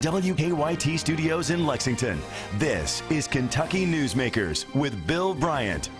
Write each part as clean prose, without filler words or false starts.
WKYT Studios in Lexington, this is Kentucky Newsmakers with Bill Bryant.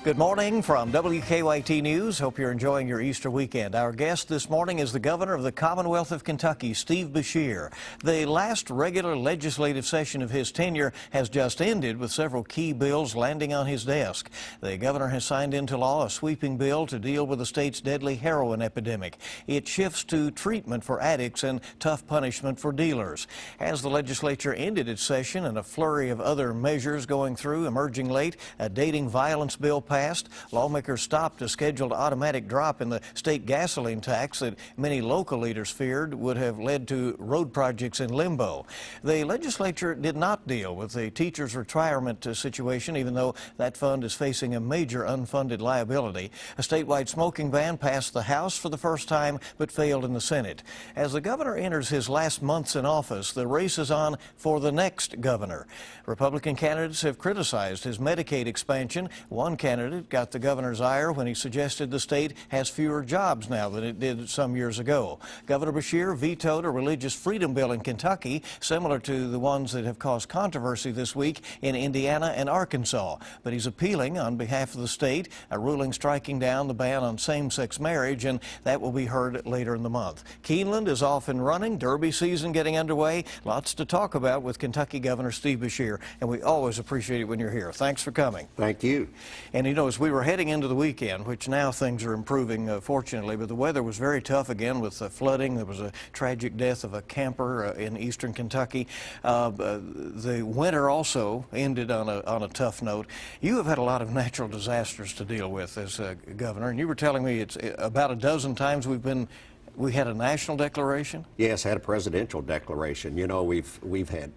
Good morning from WKYT News. Hope you're enjoying your Easter weekend. Our guest this morning is the governor of the Commonwealth of Kentucky, Steve Beshear. The last regular legislative session of his tenure has just ended with several key bills landing on his desk. The governor has signed into law a sweeping bill to deal with the state's deadly heroin epidemic. It shifts to treatment for addicts and tough punishment for dealers. As the legislature ended its session and a flurry of other measures going through, emerging late, a dating violence bill passed. Lawmakers stopped a scheduled automatic drop in the state gasoline tax that many local leaders feared would have led to road projects in limbo. The legislature did not deal with the teachers' retirement situation, even though that fund is facing a major unfunded liability. A statewide smoking ban passed the House for the first time, but failed in the Senate. As the governor enters his last months in office, the race is on for the next governor. Republican candidates have criticized his Medicaid expansion. One candidate got the governor's ire when he suggested the state has fewer jobs now than it did some years ago. Governor Beshear vetoed a religious freedom bill in Kentucky, similar to the ones that have caused controversy this week in Indiana and Arkansas. But he's appealing on behalf of the state, a ruling striking down the ban on same-sex marriage, and that will be heard later in the month. Keeneland is off and running, Derby season getting underway. Lots to talk about with Kentucky Governor Steve Beshear, and we always appreciate it when you're here. Thanks for coming. Thank you. And you know, as we were heading into the weekend, which now things are improving, fortunately, but the weather was very tough again with flooding. There was a tragic death of a camper in eastern Kentucky. The winter also ended on a tough note. You have had a lot of natural disasters to deal with as governor, and you were telling me it's about a dozen times we had a national declaration? Yes, had a presidential declaration. You know, we've had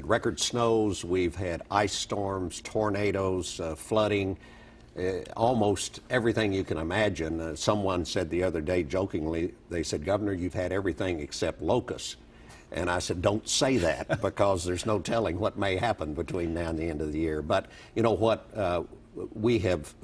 record snows, we've had ice storms, tornadoes, flooding, almost everything you can imagine. Someone said the other day jokingly, they said, "Governor, you've had everything except locusts." And I said, don't say that, because there's no telling what may happen between now and the end of the year. But you know what? We have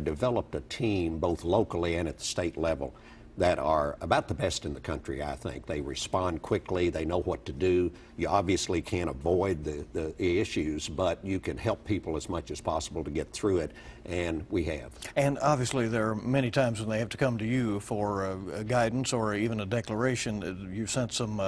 developed a team both locally and at the state level that are about the best in the country, I think. They respond quickly, they know what to do. You obviously can't avoid the issues, but you can help people as much as possible to get through it, and we have. And obviously there are many times when they have to come to you for guidance or even a declaration. You sent some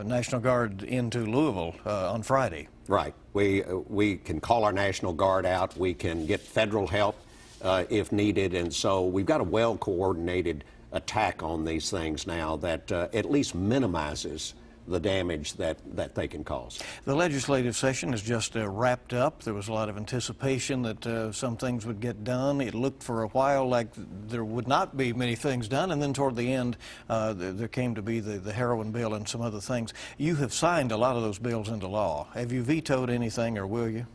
National Guard into Louisville on Friday. Right. We can call our National Guard out, we can get federal help if needed, and so we've got a well-coordinated attack on these things now that at least minimizes the damage that they can cause. The legislative session is just wrapped up. There was a lot of anticipation that some things would get done. It looked for a while like there would not be many things done, and then toward the end there came to be the heroin bill and some other things. You have signed a lot of those bills into law. Have you vetoed anything, or will you?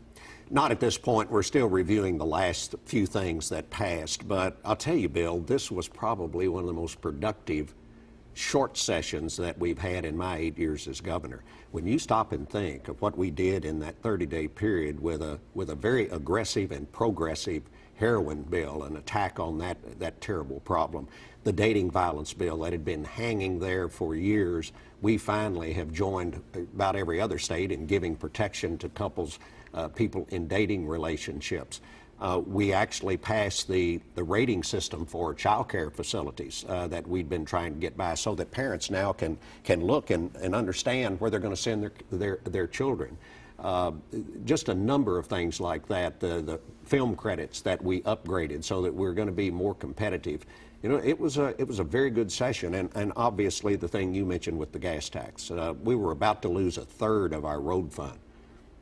Not at this point. We're still reviewing the last few things that passed, but I'll tell you, Bill, this was probably one of the most productive short sessions that we've had in my 8 years as governor. When you stop and think of what we did in that 30-day period with a very aggressive and progressive heroin bill, an attack on that terrible problem, the dating violence bill that had been hanging there for years, we finally have joined about every other state in giving protection to couples, people in dating relationships. We actually passed the rating system for child care facilities that we'd been trying to get by, so that parents now can look and understand where they're going to send their children. Just a number of things like that. The film credits that we upgraded so that we're going to be more competitive. You know, it was a very good session, and obviously the thing you mentioned with the gas tax. We were about to lose a third of our road fund.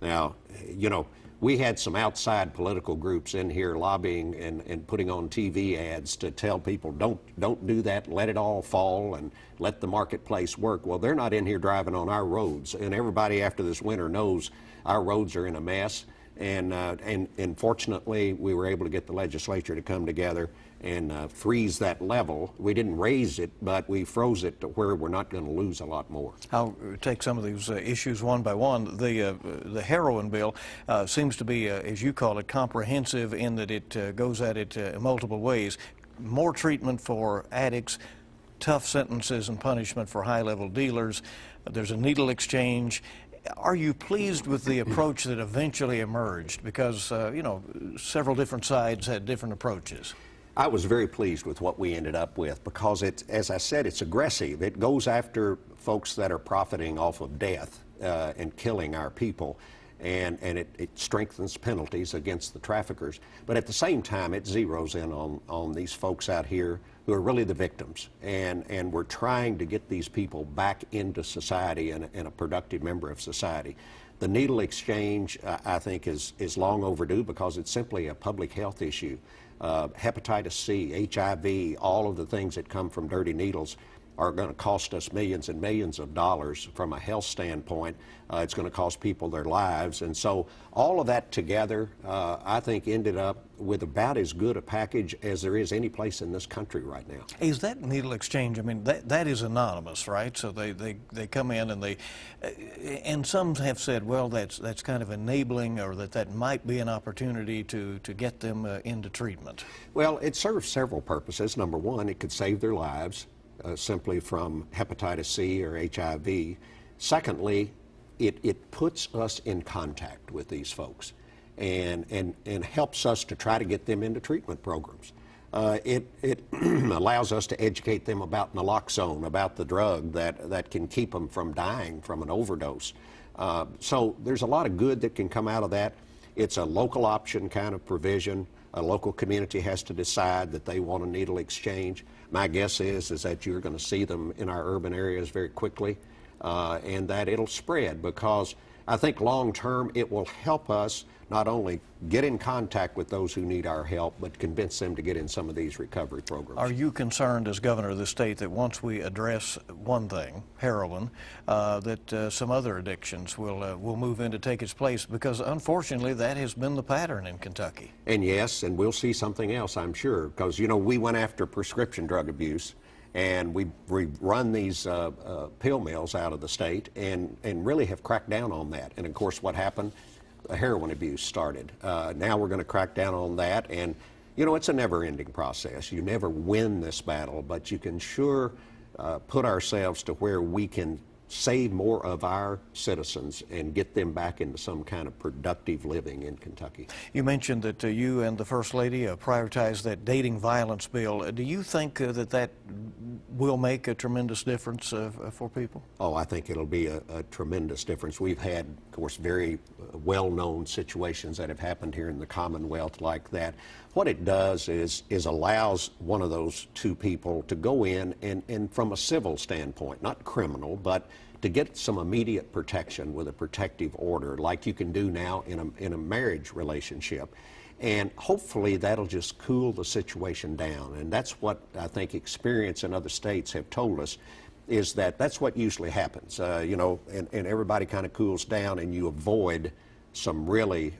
Now, you know, we had some outside political groups in here lobbying and putting on TV ads to tell people, don't do that, let it all fall and let the marketplace work. Well, they're not in here driving on our roads, and everybody after this winter knows our roads are in a mess. And fortunately, we were able to get the legislature to come together and freeze that level. We didn't raise it, but we froze it to where we're not going to lose a lot more. I'll take some of these issues one by one. The heroin bill seems to be, as you call it, comprehensive in that it goes at it in multiple ways. More treatment for addicts, tough sentences and punishment for high-level dealers. There's a needle exchange. Are you pleased with the approach that eventually emerged? Because, you know, several different sides had different approaches. I was very pleased with what we ended up with because it's, as I said, it's aggressive. It goes after folks that are profiting off of death and killing our people. And it strengthens penalties against the traffickers. But at the same time, it zeroes in on these folks out here who are really the victims. And we're trying to get these people back into society and a productive member of society. The needle exchange, I think, is long overdue because it's simply a public health issue. Hepatitis C, HIV, all of the things that come from dirty needles are going to cost us millions and millions of dollars from a health standpoint. It's going to cost people their lives. And so all of that together, I think, ended up with about as good a package as there is any place in this country right now. Is that needle exchange, I mean, that is anonymous, right? So they come in and and some have said, well, that's kind of enabling, or that might be an opportunity to get them into treatment. Well, it serves several purposes. Number one, it could save their lives. Simply from hepatitis C or HIV. Secondly, it puts us in contact with these folks and helps us to try to get them into treatment programs. It allows us to educate them about naloxone, about the drug that can keep them from dying from an overdose. So there's a lot of good that can come out of that. It's a local option kind of provision. A local community has to decide that they want a needle exchange. My guess is that you're going to see them in our urban areas very quickly, and that it'll spread, because I think long term it will help us not only get in contact with those who need our help, but convince them to get in some of these recovery programs. Are you concerned as governor of the state that once we address one thing, heroin, that some other addictions will move in to take its place? Because unfortunately that has been the pattern in Kentucky. And yes, and we'll see something else, I'm sure, because, you know, we went after prescription drug abuse, and we run these pill mills out of the state and really have cracked down on that. And of course what happened? Heroin abuse started. Now we're going to crack down on that, and you know, it's a never-ending process. You never win this battle, but you can sure put ourselves to where we can save more of our citizens and get them back into some kind of productive living in Kentucky. You mentioned that you and the First Lady prioritized that dating violence bill. Do you think that will make a tremendous difference for people? Oh, I think it'll be a tremendous difference. We've had, of course, very well-known situations that have happened here in the Commonwealth like that. What it does is allows one of those two people to go in and from a civil standpoint, not criminal, but to get some immediate protection with a protective order like you can do now in a marriage relationship. And hopefully that'll just cool the situation down. And that's what I think experience in other states have told us, is that that's what usually happens. You know, and everybody kind of cools down, and you avoid some really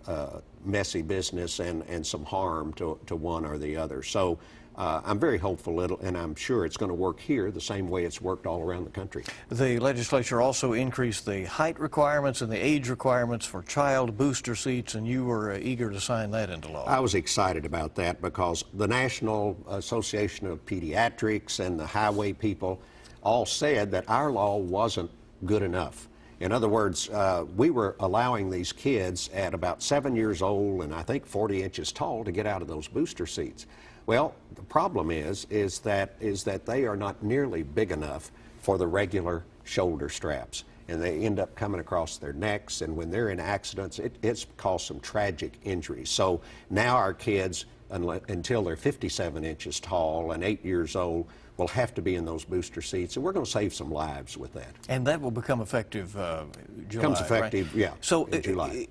messy business and some harm to one or the other. So I'm very hopeful, and I'm sure it's going to work here the same way it's worked all around the country. The legislature also increased the height requirements and the age requirements for child booster seats, and you were eager to sign that into law. I was excited about that because the National Association of Pediatrics and the highway people all said that our law wasn't good enough. In other words, we were allowing these kids at about 7 years old and I think 40 inches tall to get out of those booster seats. Well, the problem is that they are not nearly big enough for the regular shoulder straps, and they end up coming across their necks, and when they're in accidents, it's caused some tragic injuries. So now our kids, until they're 57 inches tall and 8 years old, will have to be in those booster seats, and we're going to save some lives with that. And that will become effective July, Becomes effective, right? yeah, so in July.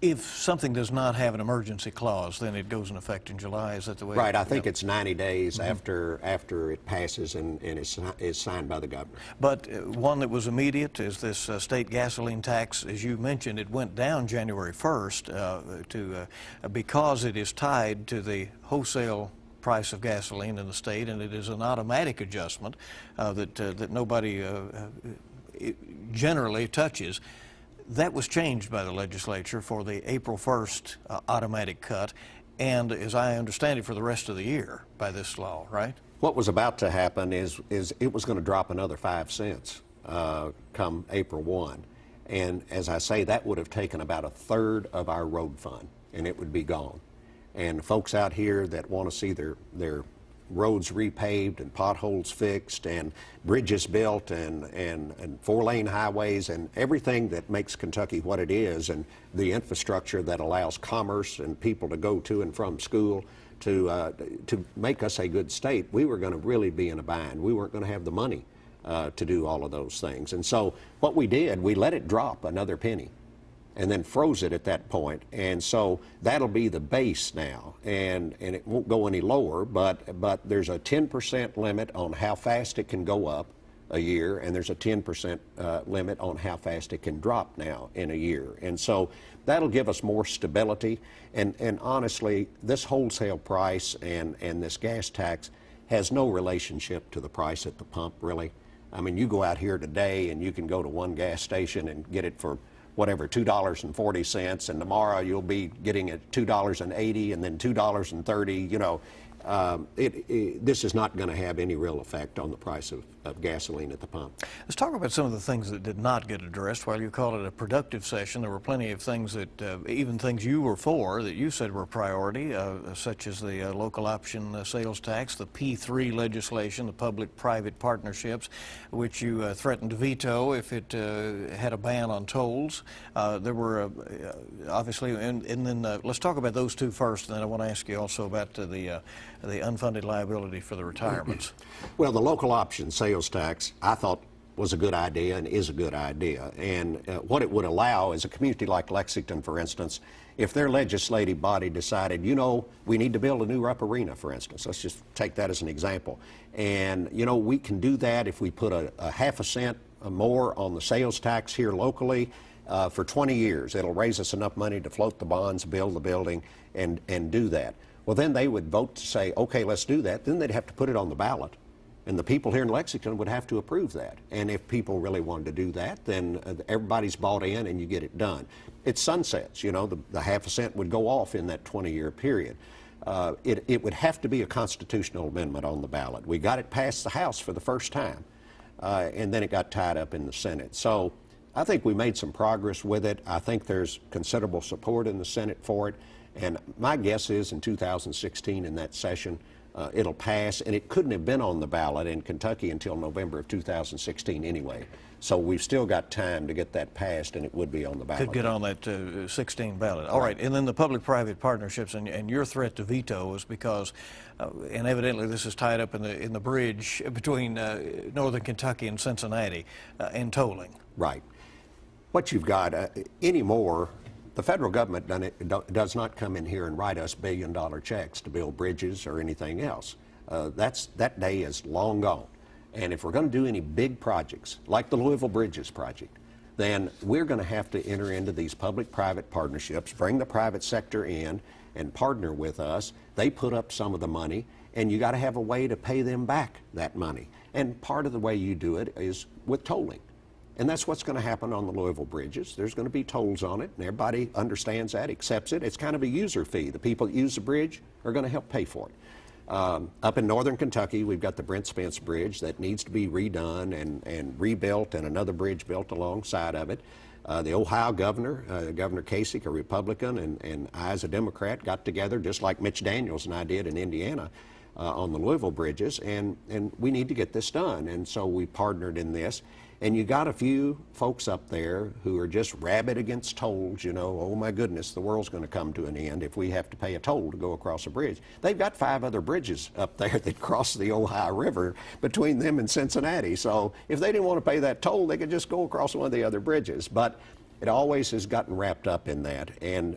If something does not have an emergency clause, then it goes in effect in July. Is that the way? Right. I think it's 90 days after it passes and is signed by the governor. But one that was immediate is this state gasoline tax. As you mentioned, it went down January 1st because it is tied to the wholesale price of gasoline in the state, and it is an automatic adjustment that nobody generally touches. That was changed by the legislature for the April 1st automatic cut, and as I understand it, for the rest of the year by this law, right? What was about to happen is it was going to drop another 5 cents come April 1. And as I say, that would have taken about a third of our road fund, and it would be gone. And folks out here that want to see their roads repaved and potholes fixed and bridges built and four-lane highways and everything that makes Kentucky what it is, and the infrastructure that allows commerce and people to go to and from school to make us a good state, we were going to really be in a bind. We weren't going to have the money to do all of those things. And so what we did, we let it drop another penny and then froze it at that point. And so that'll be the base now, and it won't go any lower, but there's a 10% limit on how fast it can go up a year, and there's a 10% limit on how fast it can drop now in a year. And so that'll give us more stability. And honestly, this wholesale price and this gas tax has no relationship to the price at the pump, really. I mean, you go out here today and you can go to one gas station and get it for whatever, $2.40, and tomorrow you'll be getting it $2.80 and then $2.30. You know, this is not going to have any real effect on the price of gasoline at the pump. Let's talk about some of the things that did not get addressed. While you called it a productive session, there were plenty of things that, even things you were for, that you said were priority, such as the local option sales tax, the P3 legislation, the public-private partnerships, which you threatened to veto if it had a ban on tolls. There were obviously, and then let's talk about those two first, and then I want to ask you also about the unfunded liability for the retirements. Well, the local option sales tax, I thought, was a good idea and is a good idea. And what it would allow is a community like Lexington, for instance, if their legislative body decided, you know, we need to build a new Rupp Arena, for instance. Let's just take that as an example. And, you know, we can do that if we put a half a cent more on the sales tax here locally for 20 years. It'll raise us enough money to float the bonds, build the building, and do that. Well, then they would vote to say, okay, let's do that. Then they'd have to put it on the ballot. And the people here in Lexington would have to approve that. And if people really wanted to do that, then everybody's bought in and you get it done. It sunsets, you know, the half a cent would go off in that 20-year period. It would have to be a constitutional amendment on the ballot. We got it past the House for the first time, and then it got tied up in the Senate. So I think we made some progress with it. I think there's considerable support in the Senate for it. And my guess is in 2016, in that session, it'll pass, and it couldn't have been on the ballot in Kentucky until November of 2016 anyway. So we've still got time to get that passed, and it would be on the ballot. Could get on that 16 ballot. All right, and then the public-private partnerships, and your threat to veto was because, and evidently this is tied up in the bridge between northern Kentucky and Cincinnati and tolling. Right. What you've got anymore, the federal government does not come in here and write us billion-dollar checks to build bridges or anything else. That day is long gone. And if we're going to do any big projects, like the Louisville Bridges project, then we're going to have to enter into these public-private partnerships, bring the private sector in and partner with us. They put up some of the money, and you got to have a way to pay them back that money. And part of the way you do it is with tolling. And that's what's going to happen on the Louisville bridges. There's going to be tolls on it, and everybody understands that, accepts it. It's kind of a user fee. The people that use the bridge are going to help pay for it. Up in northern Kentucky, we've got the Brent Spence Bridge that needs to be redone and rebuilt, and another bridge built alongside of it. The Ohio governor, Governor Kasich, a Republican, and I as a Democrat, got together just like Mitch Daniels and I did in Indiana on the Louisville bridges, and we need to get this done. And so we partnered in this. And you got a few folks up there who are just rabid against tolls, you know, oh my goodness, the world's going to come to an end if we have to pay a toll to go across a bridge. They've got 5 other bridges up there that cross the Ohio River between them and Cincinnati. So if they didn't want to pay that toll, they could just go across one of the other bridges. But it always has gotten wrapped up in that. And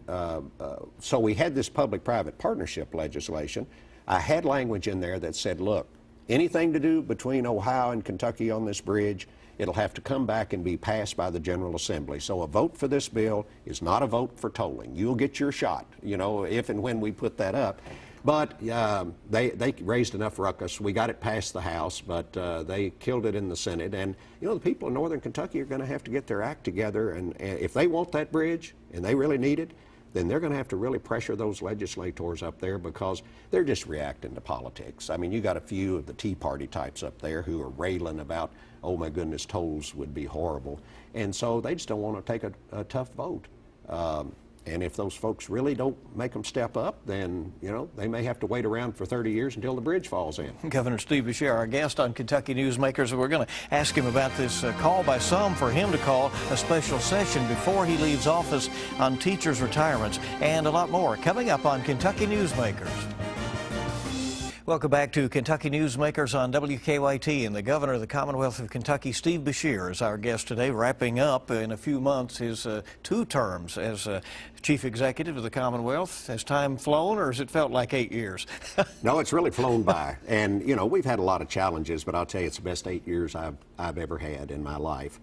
so we had this public-private partnership legislation. I had language in there that said, look, anything to do between Ohio and Kentucky on this bridge, it'll have to come back and be passed by the General Assembly. So a vote for this bill is not a vote for tolling. You'll get your shot, you know, if and when we put that up. But they raised enough ruckus. We got it past the House, but they killed it in the Senate. And, you know, the people in northern Kentucky are going to have to get their act together. And if they want that bridge and they really need it, then they're going to have to really pressure those legislators up there, because they're just reacting to politics. I mean, you got a few of the Tea Party types up there who are railing about, oh my goodness, tolls would be horrible. And so they just don't want to take a tough vote. And if those folks really don't make them step up, then, you know, they may have to wait around for 30 years until the bridge falls in. Governor Steve Beshear, our guest on Kentucky Newsmakers. We're going to ask him about this call by some for him to call a special session before he leaves office on teachers' retirements, and a lot more coming up on Kentucky Newsmakers. Welcome back to Kentucky Newsmakers on WKYT, and the Governor of the Commonwealth of Kentucky, Steve Beshear, is our guest today, wrapping up in a few months his 2 terms as Chief Executive of the Commonwealth. Has time flown, or has it felt like 8 years? No, it's really flown by. And, you know, we've had a lot of challenges, but I'll tell you, it's the best 8 years I've ever had in my life,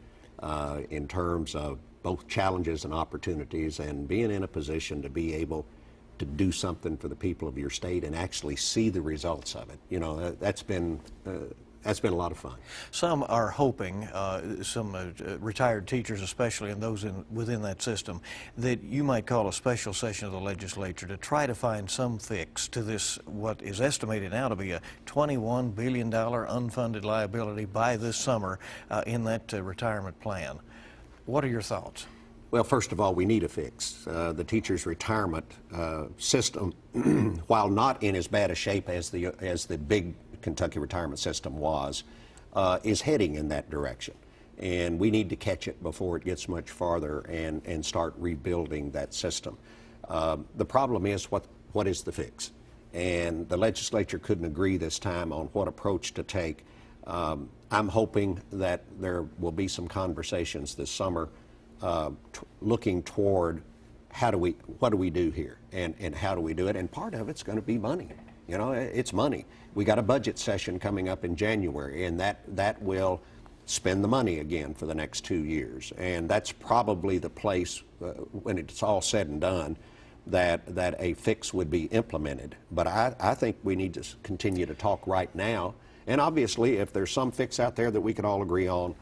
in terms of both challenges and opportunities, and being in a position to be able to do something for the people of your state and actually see the results of it. You know, that's been a lot of fun. Some are hoping, some retired teachers especially, and those within that system, that you might call a special session of the legislature to try to find some fix to this, what is estimated now to be a $21 billion unfunded liability by this summer in that retirement plan. What are your thoughts? Well, first of all, we need a fix. The teachers' retirement system, while not in as bad a shape as the big Kentucky retirement system was, is heading in that direction. And we need to catch it before it gets much farther and start rebuilding that system. The problem is, what is the fix? And the legislature couldn't agree this time on what approach to take. I'm hoping that there will be some conversations this summer looking toward what do we do here, and how do we do it, and part of it's going to be money. You know, it's money. We got a budget session coming up in January, and that will spend the money again for the next 2 years, and that's probably the place when it's all said and done that a fix would be implemented. But I think we need to continue to talk right now, and obviously if there's some fix out there that we can all agree on,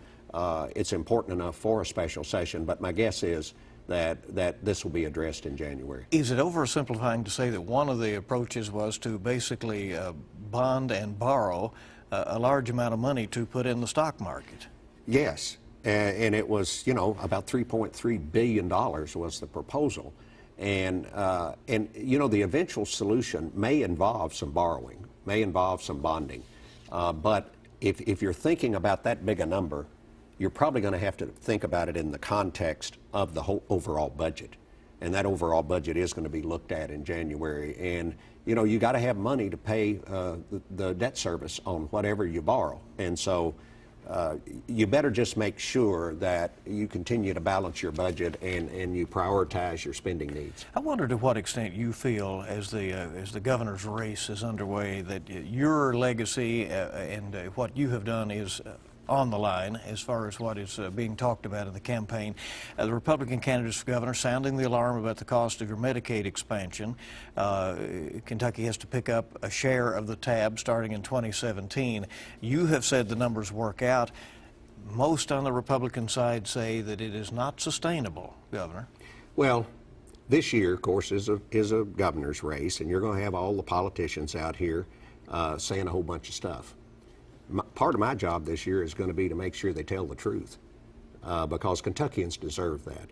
it's important enough for a special session, but my guess is that this will be addressed in January. Is it oversimplifying to say that one of the approaches was to basically bond and borrow a large amount of money to put in the stock market? Yes, and it was, you know, about $3.3 billion was the proposal. And you know, the eventual solution may involve some borrowing, may involve some bonding. But if you're thinking about that big a number, you're probably going to have to think about it in the context of the whole overall budget. And that overall budget is going to be looked at in January. And, you know, you got to have money to pay the debt service on whatever you borrow. And so you better just make sure that you continue to balance your budget and you prioritize your spending needs. I wonder to what extent you feel, as the governor's race is underway, that your legacy and what you have done is on the line as far as what is being talked about in the campaign. The Republican candidates for governor sounding the alarm about the cost of your Medicaid expansion. Kentucky has to pick up a share of the tab starting in 2017. You have said the numbers work out. Most on the Republican side say that it is not sustainable, Governor. Well, this year, of course, is a governor's race, and you're going to have all the politicians out here saying a whole bunch of stuff. Part of my job this year is going to be to make sure they tell the truth, because Kentuckians deserve that.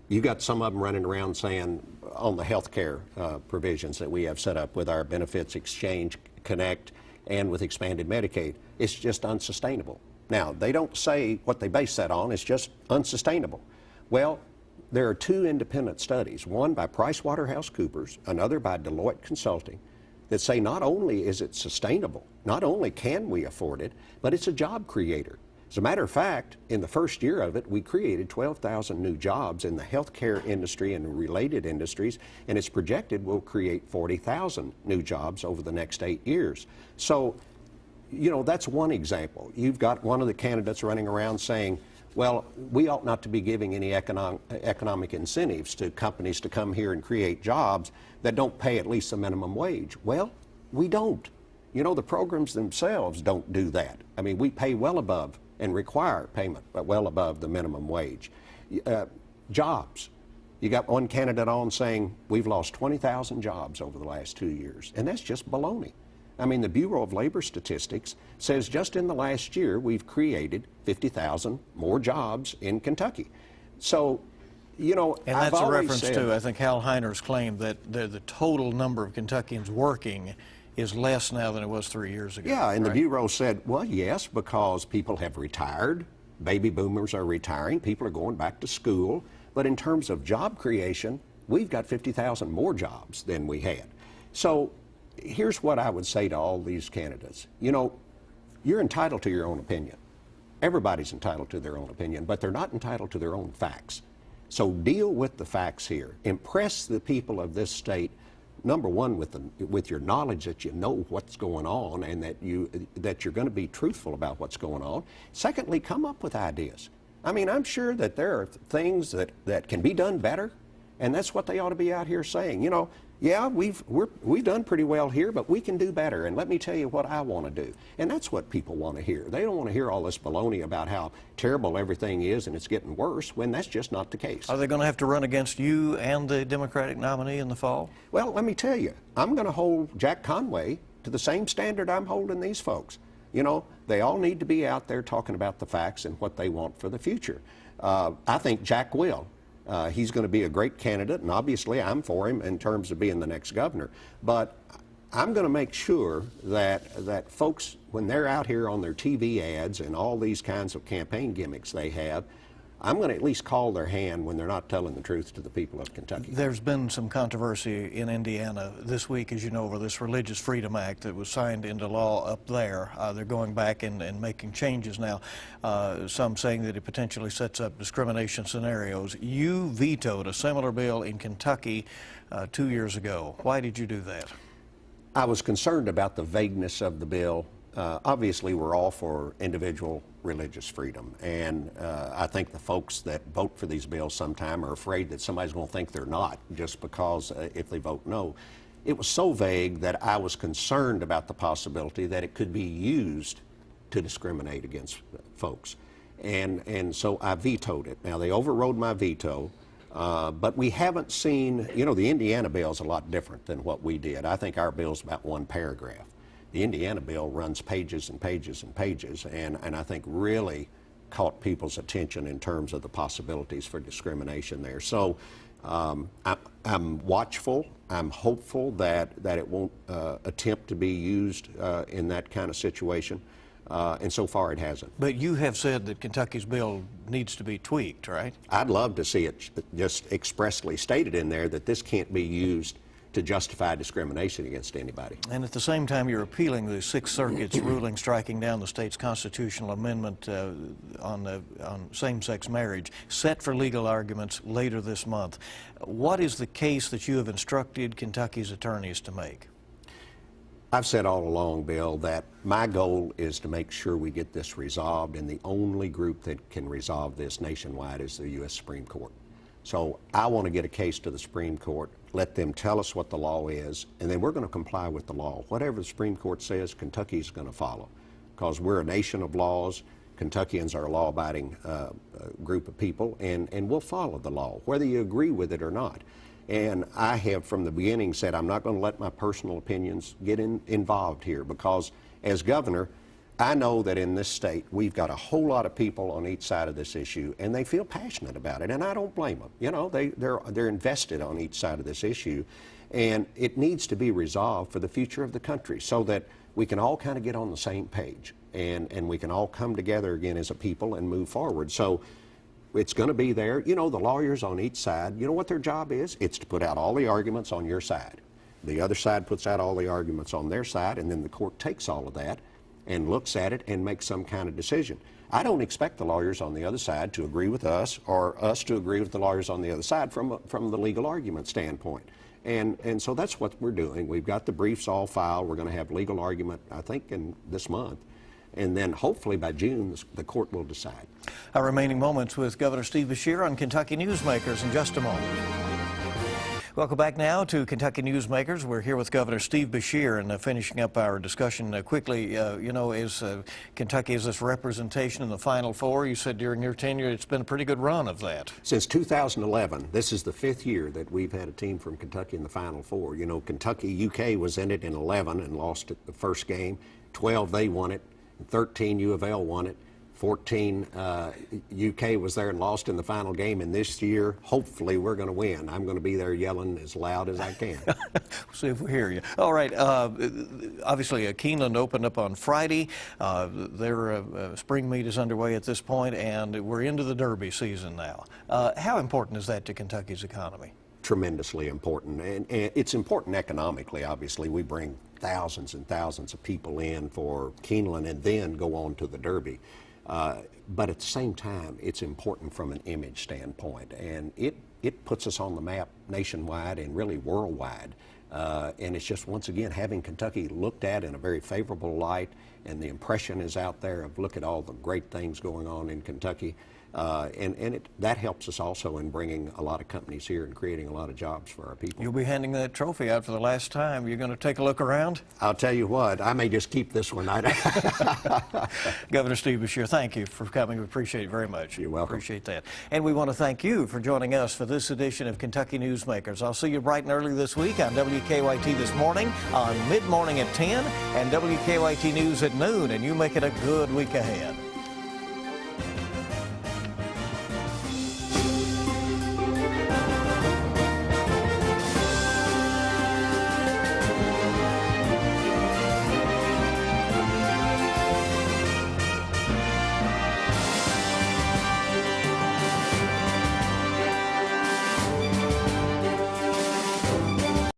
You got some of them running around saying on the health care provisions that we have set up with our Benefits Exchange Connect and with expanded Medicaid, it's just unsustainable. Now, they don't say what they base that on, it's just unsustainable. Well, there are 2 independent studies, one by PricewaterhouseCoopers, another by Deloitte Consulting, that say not only is it sustainable, not only can we afford it, but it's a job creator. As a matter of fact, in the first year of it, we created 12,000 new jobs in the healthcare industry and related industries, and it's projected we'll create 40,000 new jobs over the next 8 years. So, you know, that's one example. You've got one of the candidates running around saying, well, we ought not to be giving any economic incentives to companies to come here and create jobs that don't pay at least a minimum wage. Well, we don't. You know, the programs themselves don't do that. I mean, we pay well above and require payment well above the minimum wage. Jobs. You got one candidate on saying we've lost 20,000 jobs over the last 2 years, and that's just baloney. I mean, the Bureau of Labor Statistics says just in the last year we've created 50,000 more jobs in Kentucky. So, you know, and I've that's a always reference said, to, I think, Hal Heiner's claim that the total number of Kentuckians working is less now than it was 3 years ago. Yeah, and right? the Bureau said, well, yes, because people have retired, baby boomers are retiring, people are going back to school, but in terms of job creation, we've got 50,000 more jobs than we had. So here's what I would say to all these candidates. You know, you're entitled to your own opinion. Everybody's entitled to their own opinion, but they're not entitled to their own facts. So deal with the facts here. Impress the people of this state, number one, with your knowledge that you know what's going on and that you're going to be truthful about what's going on. Secondly, come up with ideas. I mean, I'm sure that there are things that can be done better, and that's what they ought to be out here saying. You know, yeah, we've done pretty well here, but we can do better, and let me tell you what I want to do. And that's what people want to hear. They don't want to hear all this baloney about how terrible everything is and it's getting worse, when that's just not the case. Are they going to have to run against you and the Democratic nominee in the fall? Well, let me tell you, I'm going to hold Jack Conway to the same standard I'm holding these folks. You know, they all need to be out there talking about the facts and what they want for the future. I think Jack will. He's going to be a great candidate, and obviously I'm for him in terms of being the next governor. But I'm going to make sure that folks, when they're out here on their TV ads and all these kinds of campaign gimmicks they have, I'm going to at least call their hand when they're not telling the truth to the people of Kentucky. There's been some controversy in Indiana this week, as you know, over this Religious Freedom Act that was signed into law up there. They're going back and making changes now, some saying that it potentially sets up discrimination scenarios. You vetoed a similar bill in Kentucky 2 years ago. Why did you do that? I was concerned about the vagueness of the bill. Obviously, we're all for individual religious freedom, and I think the folks that vote for these bills sometime are afraid that somebody's going to think they're not just because if they vote no. It was so vague that I was concerned about the possibility that it could be used to discriminate against folks, and so I vetoed it. Now, they overrode my veto. But we haven't seen, you know, the Indiana bill is a lot different than what we did. I think our bill's about one paragraph. The Indiana bill runs pages and pages and pages, and I think really caught people's attention in terms of the possibilities for discrimination there. So I'm watchful. I'm hopeful that it won't attempt to be used in that kind of situation. And so far it hasn't. But you have said that Kentucky's bill needs to be tweaked, right? I'd love to see it just expressly stated in there that this can't be used to justify discrimination against anybody. And at the same time, you're appealing the Sixth Circuit's ruling striking down the state's constitutional amendment on same-sex marriage, set for legal arguments later this month. What is the case that you have instructed Kentucky's attorneys to make? I've said all along, Bill, that my goal is to make sure we get this resolved, and the only group that can resolve this nationwide is the U.S. Supreme Court. So I want to get a case to the Supreme Court, let them tell us what the law is, and then we're going to comply with the law. Whatever the Supreme Court says, Kentucky's going to follow, because we're a nation of laws. Kentuckians are a law-abiding group of people, and we'll follow the law, whether you agree with it or not. And I have from the beginning said I'm not going to let my personal opinions get involved here, because as governor, I know that in this state we've got a whole lot of people on each side of this issue, and they feel passionate about it, and I don't blame them. You know, they're invested on each side of this issue, and it needs to be resolved for the future of the country so that we can all kind of get on the same page, and we can all come together again as a people and move forward. So it's going to be there. You know, the lawyers on each side, you know what their job is? It's to put out all the arguments on your side. The other side puts out all the arguments on their side, and then the court takes all of that and looks at it and makes some kind of decision. I don't expect the lawyers on the other side to agree with us or us to agree with the lawyers on the other side from the legal argument standpoint. And so that's what we're doing. We've got the briefs all filed. We're going to have legal argument, I think, in this month. And then hopefully by June, the court will decide. Our remaining moments with Governor Steve Beshear on Kentucky Newsmakers in just a moment. Welcome back now to Kentucky Newsmakers. We're here with Governor Steve Beshear and finishing up our discussion quickly. As Kentucky is this representation in the Final Four, you said during your tenure it's been a pretty good run of that. Since 2011, this is the 5th year that we've had a team from Kentucky in the Final Four. You know, Kentucky, UK was in it in 11 and lost it the first game. 12, they won it. 13, U of L won it. 14, UK was there and lost in the final game, and this year, hopefully, we're going to win. I'm going to be there yelling as loud as I can. We'll see if we hear you. All right, obviously, Keeneland opened up on Friday. Their spring meet is underway at this point, and we're into the Derby season now. How important is that to Kentucky's economy? Tremendously important, and it's important economically. Obviously, we bring thousands and thousands of people in for Keeneland and then go on to the Derby. But at the same time, it's important from an image standpoint, and it puts us on the map nationwide and really worldwide. And it's just, once again, having Kentucky looked at in a very favorable light, and the impression is out there of look at all the great things going on in Kentucky. That helps us also in bringing a lot of companies here and creating a lot of jobs for our people. You'll be handing that trophy out for the last time. You're going to take a look around? I'll tell you what, I may just keep this one. Governor Steve Beshear, thank you for coming. We appreciate it very much. You're welcome. Appreciate that. And we want to thank you for joining us for this edition of Kentucky Newsmakers. I'll see you bright and early this week on WKYT This Morning, on mid-morning at 10, and WKYT News at noon, and you make it a good week ahead.